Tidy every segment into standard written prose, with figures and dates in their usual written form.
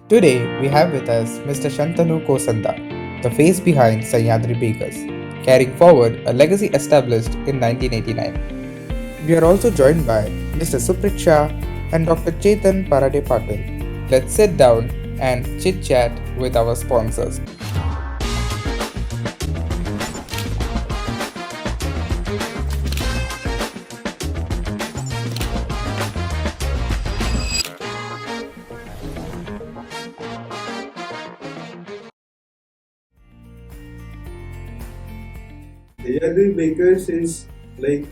Today, we have with us Mr. Shantanu Kosanda, the face behind Sahyadri Bakers, carrying forward a legacy established in 1989. We are also joined by Mr. Suprit Shah and Dr. Chetan Parade Patil. Let's sit down and chit chat with our sponsors. Sahyadri Bakers is like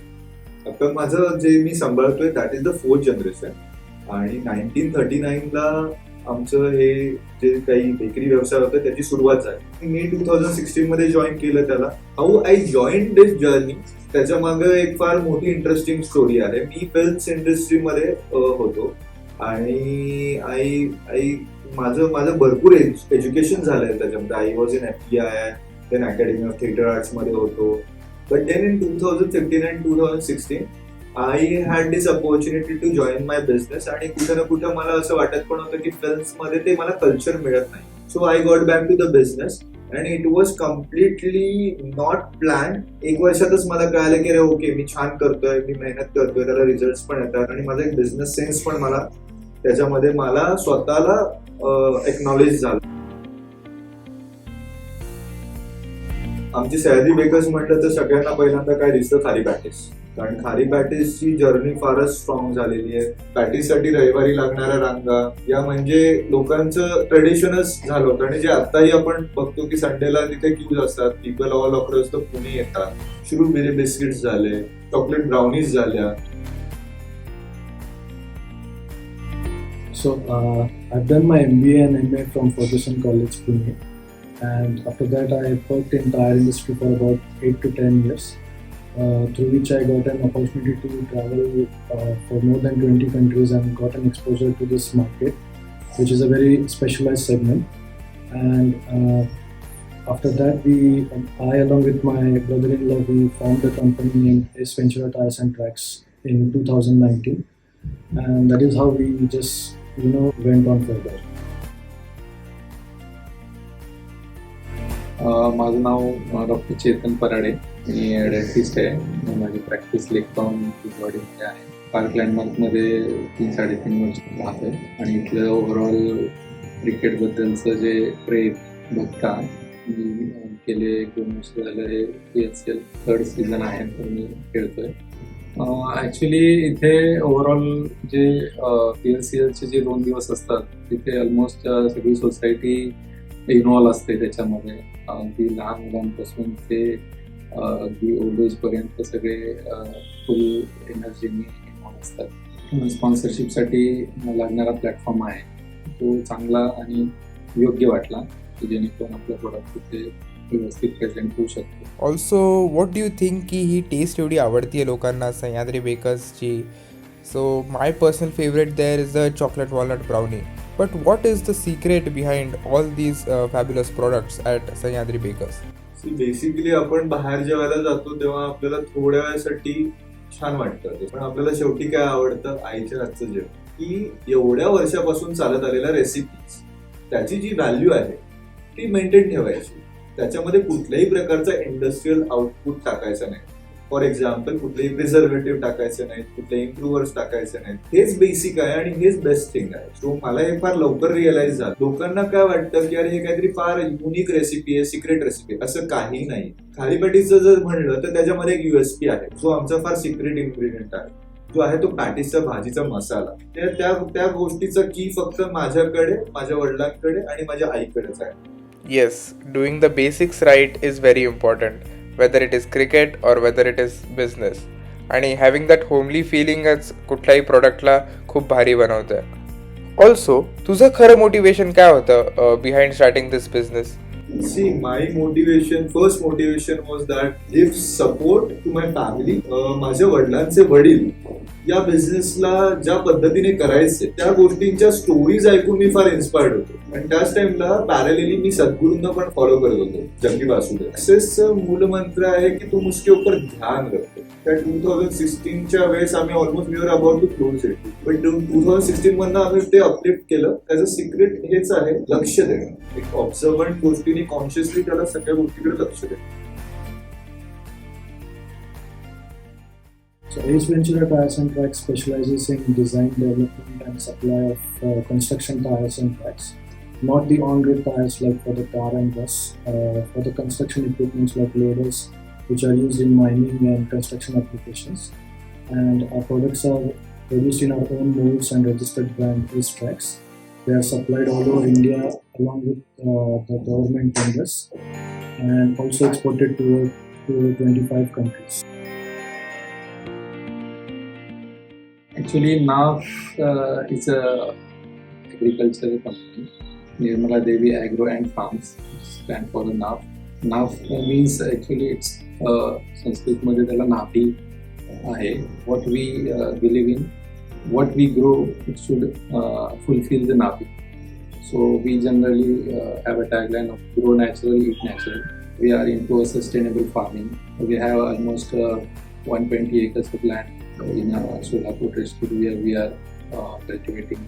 आता माझं जे मी सांभाळतोय that is the fourth generation आणि 1939ला आमचं हे जे काही bakery व्यवसाय होता त्याची सुरुवात झाली. मी 2016 मध्ये जॉईन केलं त्याला. हाऊ आय जॉईन दिस जर्नी त्याच्या मागे एक फार मोठी इंटरेस्टिंग स्टोरी आहे. मी फिल्म्स इंडस्ट्रीमध्ये होतो आणि माझं भरपूर एज्युकेशन झालंय त्याच्यामध्ये. I was in FTI, then academy of theatre arts मध्ये होतो. But then in 2015 and 2016, I had this opportunity to join my business आणि कुठं ना कुठं मला असं वाटत पण होतं की फिल्म्समध्ये ते मला कल्चर मिळत नाही. So I got back to the business and it was completely not plan. एक वर्षातच मला कळालं की ओके मी छान करतोय, मी मेहनत करतोय, त्याला रिझल्ट पण येतात आणि माझा एक बिझनेस सेन्स पण मला त्याच्यामध्ये मला स्वतःला एक्नॉलेज झालं. आमची सह्याद्री बेकर्स म्हटलं तर सगळ्यांना पहिल्यांदा काय दिसतं, खारी पॅटीस. कारण खारी पॅटीसची जर्नी फारच स्ट्रॉंग झालेली आहे. पॅटीससाठी रविवारी लागणाऱ्या रांगा या म्हणजे लोकांचं ट्रेडिशनच झालं होतं आणि जे आताही आपण बघतो की संडेला तिथे क्यूज असतात. People all across the Pune येतात. शुरूबिरी बिस्किट्स झाले, चॉकलेट ब्राउनीज झाल्या. So I've done my MBA and MA from Ferguson College, Pune, and after that I worked in tire industry for about 8 to 10 years, through which I got an opportunity to travel for more than 20 countries and got an exposure to this market, which is a very specialized segment. And after that I along with my brother-in-law, we formed a company named Ace Ventura Tires and Tracks in 2019, and that is how we just went on further. माझं नाव doctor चेतन parade. मी dentist आहे. माझी practice लेकटाऊन बॉडीमध्ये आहे. Park लँडमार्कमध्ये 3-3.5 वर्ष राहतोय आणि इथलं overall क्रिकेटबद्दलचं जे प्रेम बघता मी गेले 2 वर्ष झालं हे PSL थर्ड सीझन आहे तर मी खेळतोय. ॲक्च्युली इथे ओव्हरऑल जे PLCLचे जे 2 दिवस असतात तिथे ऑलमोस्ट सगळी सोसायटी इन्व्हॉल्व असते त्याच्यामध्ये. अगदी लहान मुलांपासून ते अगदी ओल्ड एजपर्यंत सगळे फुल एनर्जीने इन्व्हॉल्व असतात. स्पॉन्सरशिपसाठी लागणारा प्लॅटफॉर्म आहे तो चांगला आणि योग्य वाटला की जेणेकरून आपलं प्रोडक्ट तिथे व्यवस्थित प्रेझेंट होऊ शकतो. Also what do you think की ही टेस्ट एवढी आवडती आहे लोकांना सह्याद्री बेकर्सची? So my personal favourite there is the chocolate walnut brownie. But what is the secret behind all these fabulous products at Sahyadri Bakers? Basically आपण बाहेर जेवायला जातो तेव्हा आपल्याला थोड्या वेळासाठी छान वाटतं, पण आपल्याला शेवटी काय आवडतं, आईच्या हातचं जेवण. की एवढ्या वर्षापासून चालत आलेल्या रेसिपीज त्याची जी व्हॅल्यू आहे ती मेंटेन ठेवायची. त्याच्यामध्ये कुठल्याही प्रकारचा इंडस्ट्रियल आउटपुट टाकायचा नाही. फॉर एक्झाम्पल कुठलेही प्रिझर्वेटिव्ह टाकायचे नाहीत, कुठले इम्प्रुव्हर्स टाकायचे नाहीत. हेच बेसिक आहे आणि हेच बेस्ट थिंग आहे. सो मला हे फार लवकर रिअलाइज झालं. लोकांना काय वाटतं की अरे हे काहीतरी फार युनिक रेसिपी आहे, सिक्रेट रेसिपी. असं काही नाही. खारी पॅटीसचं जर म्हणलं तर त्याच्यामध्ये एक USP आहे जो आमचा फार सिक्रेट इन्ग्रेडियंट आहे, जो आहे तो पॅटीसचा भाजीचा मसाला. त्या गोष्टीचा की फक्त माझ्याकडे, माझ्या वडिलांकडे आणि माझ्या आईकडेच आहे. Yes, doing the basics right is very important, whether it is cricket or whether it is business. आणि having that homely feeling कुठल्याही प्रोडक्टला खूप भारी बनवतं. ऑल्सो तुझं खरं मोटिवेशन काय होतं behind starting this business? See, my first motivation was that give support to my family. माझ्या वडिलांचे वडील या बिझनेसला ज्या पद्धतीने करायचे त्या गोष्टींच्या स्टोरीज ऐकून मी फार इन्स्पायर्ड होतो. आणि त्याच टाइमला पॅरलेली मी सद्गुरूंना पण फॉलो करत होतो. जंगी वासुदेव सक्सेसचं मूलमंत्र आहे की तुम उसके ऊपर ध्यान रखो. त्या 2016च्या वेळेस आम्ही almost we are about to close it, पण 2016 मधनं आम्ही ते अपलिफ्ट केलं. त्याचं सिक्रेट हेच आहे, लक्ष देणं. एक ऑब्झर्वंट गोष्टीने कॉन्शियसली त्याला सगळ्या गोष्टीकडे लक्ष देणं. So Ace Ventura Tires and Tracks specializes in design, development and supply of construction tires and tracks. Not the on-road tires like for the car and bus, for the construction equipments like loaders, which are used in mining and construction applications. And our products are produced in our own molds and registered brand Ace Tracks. They are supplied all over India along with the government tenders and also exported to 25 countries. Actually, NAF is a agricultural company. Nirmala Devi Agro and Farms stand for the NAF. NAF means actually it's Sanskrit मध्ये त्याला नाभी आहे. What we believe in, what we grow, it should fulfill the nabi. So we generally have a tagline of grow natural, eat natural. We are into a sustainable farming. We have almost 120 acres of land in Solapur district where we are cultivating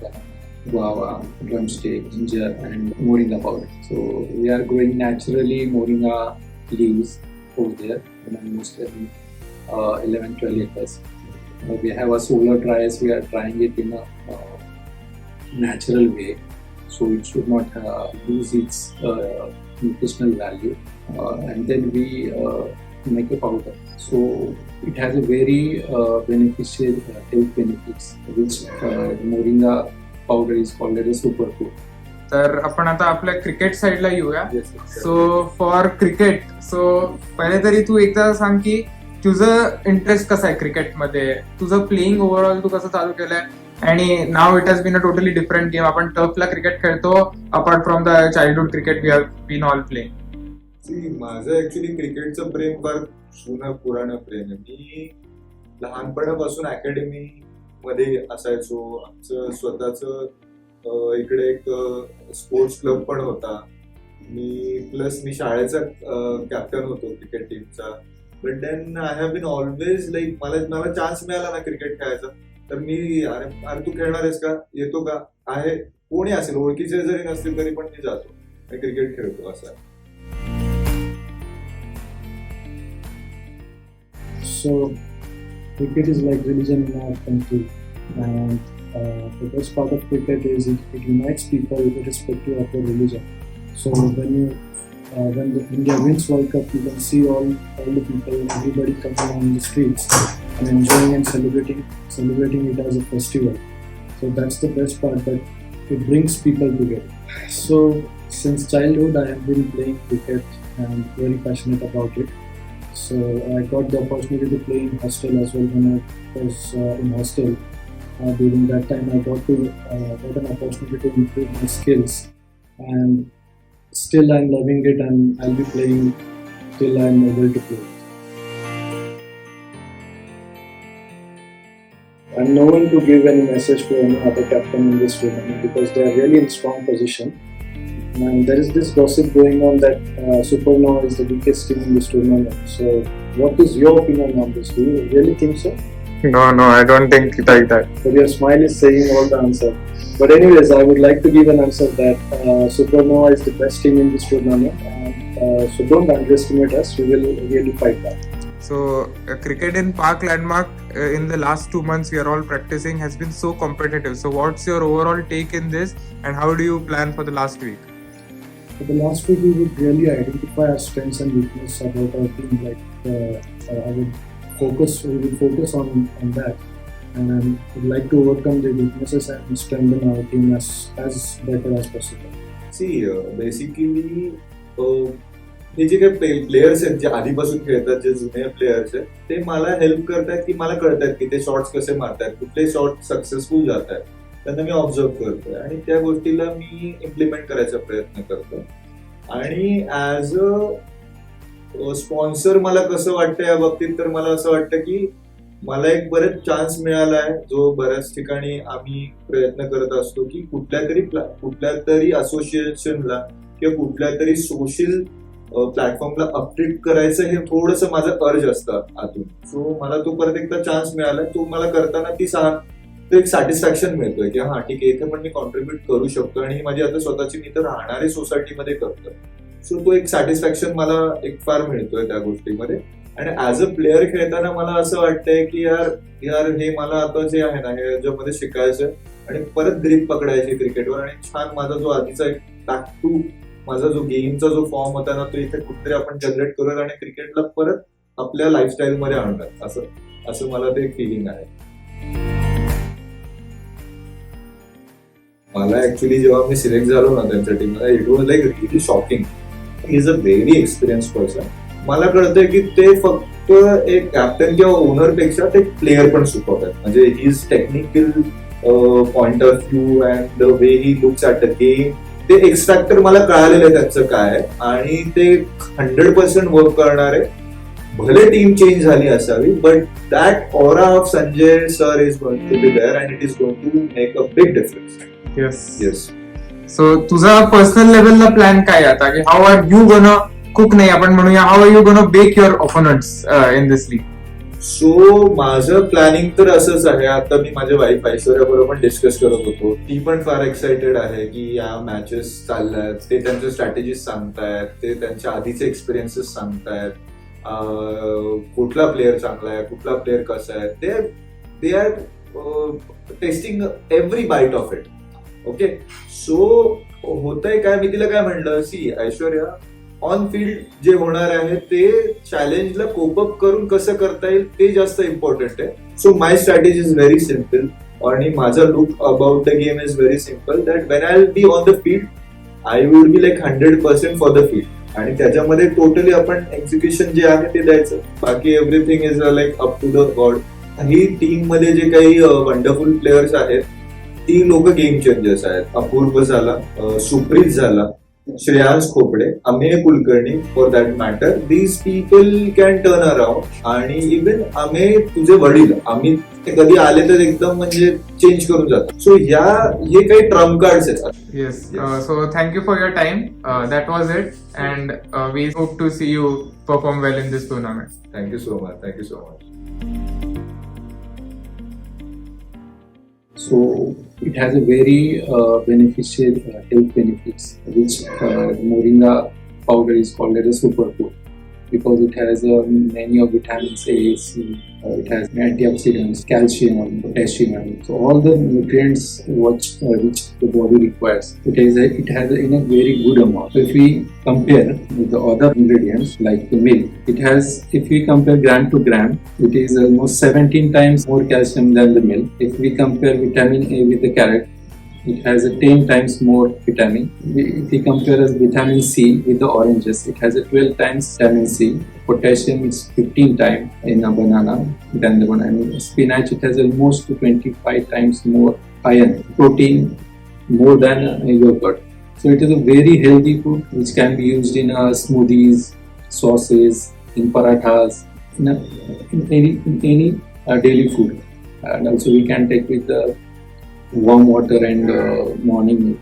guava, drumstick, ginger and moringa powder. So we are growing naturally moringa leaves over there in almost 11-12 acres. We have a solar dryers. We are drying it in a natural way, so it should not lose its nutritional value. And then we make a powder. So it has a very beneficial health benefits, which moringa powder is called as a superfood. तर आपण आता आपल्या cricket साईडला येऊया. Yes, so for cricket, सो पहिले तरी तू एकदा सांग की तुझं इंटरेस्ट कसं आहे क्रिकेटमध्ये, तुझं प्लेइंग ओव्हरऑल तू कसं चालू केलंय, आणि नाव it has been a totally different game. आपण टर्फला क्रिकेट खेळतो apart from the childhood cricket we have been all playing. माझं ऍक्च्युली क्रिकेटचं प्रेम फार जुनं पुराणं प्रेम आहे. मी लहानपणापासून अकॅडमी मध्ये असायचो. आमचं स्वतःच इकडे एक स्पोर्ट्स क्लब पण होता. मी शाळेचा कॅप्टन होतो क्रिकेट टीमचा. But then I have been always like मला चान्स मिळाला ना क्रिकेट खेळायचा तर मी अरे तू खेळणार आहेस का, येतो का, आहे कोणी असेल ओळखीचे जरी नसतील तरी पण मी जातो आणि क्रिकेट खेळतो असं. So, cricket is like religion in our country, and the best part of cricket is it unites people irrespective of their religion. So when the India wins World Cup, you can see all the people, everybody coming on the streets and enjoying and celebrating it as a festival. So that's the best part, that it brings people together. So since childhood, I have been playing cricket and very passionate about it. So I got the opportunity to play in hostel as well when I was in hostel. During that time, I got an opportunity to improve my skills, and still I'm loving it, and I'll be playing till I'm able to play. I'm no one to give any message to any other captain in this tournament because they are really in strong position. And there is this gossip going on that Supernova is the weakest team in this tournament. So, what is your opinion on this? Do you really think so? No, I don't think like that. But your smile is saying all the answer. But anyways, I would like to give an answer that Supernova is the best team in this tournament. And, so don't underestimate us. We will really fight that. So cricket in Park Landmark in the last 2 months we are all practicing has been so competitive. So what's your overall take in this, and how do you plan for the last week? For the last week, we would really identify our strengths and weaknesses about our team. Like we would focus on that, and would like to overcome the weaknesses and strengthen our team as better as possible. See basically हे जे काही players आहेत जे आधीपासून खेळतात, जे जुने players आहेत, ते मला help करतात की मला कळतात की ते शॉट्स कसे मारतात, कुठले शॉट सक्सेसफुल जात आहेत, त्यांना मी ऑब्झर्व करतोय आणि त्या गोष्टीला मी इम्प्लिमेंट करायचा प्रयत्न करतो. आणि ऍज अ स्पॉन्सर मला कसं वाटतं या बाबतीत, तर मला असं वाटतं की मला एक बरेच चान्स मिळाला आहे, जो बऱ्याच ठिकाणी आम्ही प्रयत्न करत असतो की कुठल्या तरी असोसिएशनला किंवा कुठल्या तरी सोशल प्लॅटफॉर्मला अपडेट करायचं हे थोडंसं माझं अर्ज असतं आतून. सो मला तो परत एकदा चान्स मिळाला, तो मला करताना तो एक सॅटिस्फॅक्शन मिळतोय की हा ठीक आहे, इथे पण मी कॉन्ट्रीब्युट करू शकतो आणि ही माझी आता स्वतःची मी तर राहणारी सोसायटीमध्ये करतोय. सो तो एक सॅटिस्फॅक्शन मला एक फार मिळतोय त्या गोष्टीमध्ये. आणि ऍज अ प्लेअर खेळताना मला असं वाटतंय की यार हे मला आता जे आहे ना हे याच्यामध्ये शिकायचं आणि परत ग्रीप पकडायची क्रिकेटवर, आणि छान माझा जो आधीचा एक बॅक टू माझा जो गेमचा जो फॉर्म होता ना तो इथे कुठेतरी आपण जनरेट करूयात आणि क्रिकेटला परत आपल्या लाईफस्टाईल मध्ये आणूयात, असं मला ते फिलिंग आहे. मला ऍक्च्युली जेव्हा मी सिलेक्ट झालो ना त्यांच्या टीमला, it was like really shocking. He is a very experience person. मला कळतंय की ते फक्त एक कॅप्टन किंवा ओनर पेक्षा ते प्लेअर पण शिकवतात. म्हणजे his technical point of view and the way he looks at the game, ते एक्स फॅक्टर मला कळालेलं आहे त्यांचं काय आहे. आणि ते 100% वर्क करणारे. भले टीम चेंज झाली असावी, but that aura of Sanjay sir is going to be there and it is going to make a big difference. Yes. So तुझा पर्सनल लेवलला प्लॅन काय आता, की how are you gonna cook नाही आपण म्हणूया, how are you gonna bake your opponents in this league? So माझं planning तर असंच आहे. आता मी माझ्या वाईफ ऐश्वर्या बरोबर पण डिस्कस करत होतो. ती पण फार एक्साइटेड आहे की या मॅचेस चालल्यात, ते त्यांच्या स्ट्रॅटेजीज सांगतायत, ते त्यांच्या आधीचे एक्सपिरियन्सेस सांगतायत, कुठला प्लेअर चांगला आहे, कुठला प्लेअर कसा आहे. They are tasting every bite of it. Okay. So होतंय काय, मी तिला काय म्हणलं, सी ऐश्वर्या, ऑन फील्ड जे होणार आहे ते चॅलेंजला कोप अप करून कसं करता येईल ते जास्त इम्पॉर्टंट आहे. So my strategy is very simple आणि माझा look about the game is very simple, that when I will be on the field I will be like 100% for the field. आणि त्याच्यामध्ये टोटली आपण एक्झिक्युशन जे आहे ते द्यायचं. बाकी everything is like up to the god. ही team मध्ये जे काही वंडरफुल प्लेयर्स आहेत ती लोक गेम चेंजर्स आहेत. अपूर्व झाला, सुप्रीत झाला, Shreyansh Khopde, Amey Kulkarni for that matter. These people can turn around. आणि इव्हन अमेय, तुझे वडील अमित, ते कधी आले तर एकदम म्हणजे चेंज करून जातात. सो हे काही ट्रम्प कार्ड्स आहेत. Yes. So thank you for your time. That was it and we hope to see you perform well in this tournament. Thank you so much. So it has a very beneficial health benefits, which Moringa powder is called as a superfood because it has many of vitamins A, C. It has antioxidants, calcium, potassium. So all the nutrients which the body requires. It has in a very good amount. So if we compare with the other ingredients like the milk, if we compare gram to gram, it is almost 17 times more calcium than the milk. If we compare vitamin A with the carrot, it has a 10 times more vitamin. If we compare vitamin C with the oranges, it has a 12 times vitamin C. Potassium is 15 times in a banana than the banana. Spinach, it has almost 25 times more iron. Protein, more than a yogurt. So it is a very healthy food which can be used in smoothies, sauces, in parathas, in any daily food. And also we can take with the warm water and morning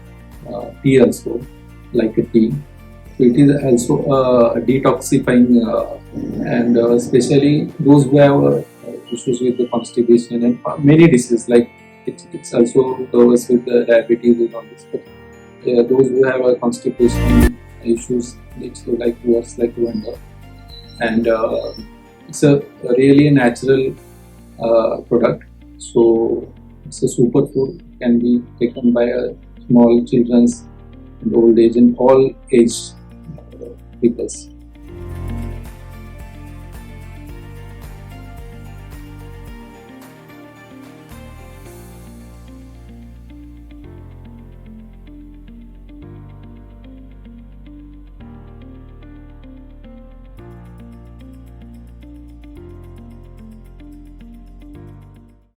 tea also, like a tea. So it is also detoxifying and especially those who have issues with the constipation and many diseases, like it's also covers with the diabetes and all this. But those who have constipation issues, it's like works like wonder. And it's a really natural product. So it's a superfood, can be taken by small children and old age and all age peoples.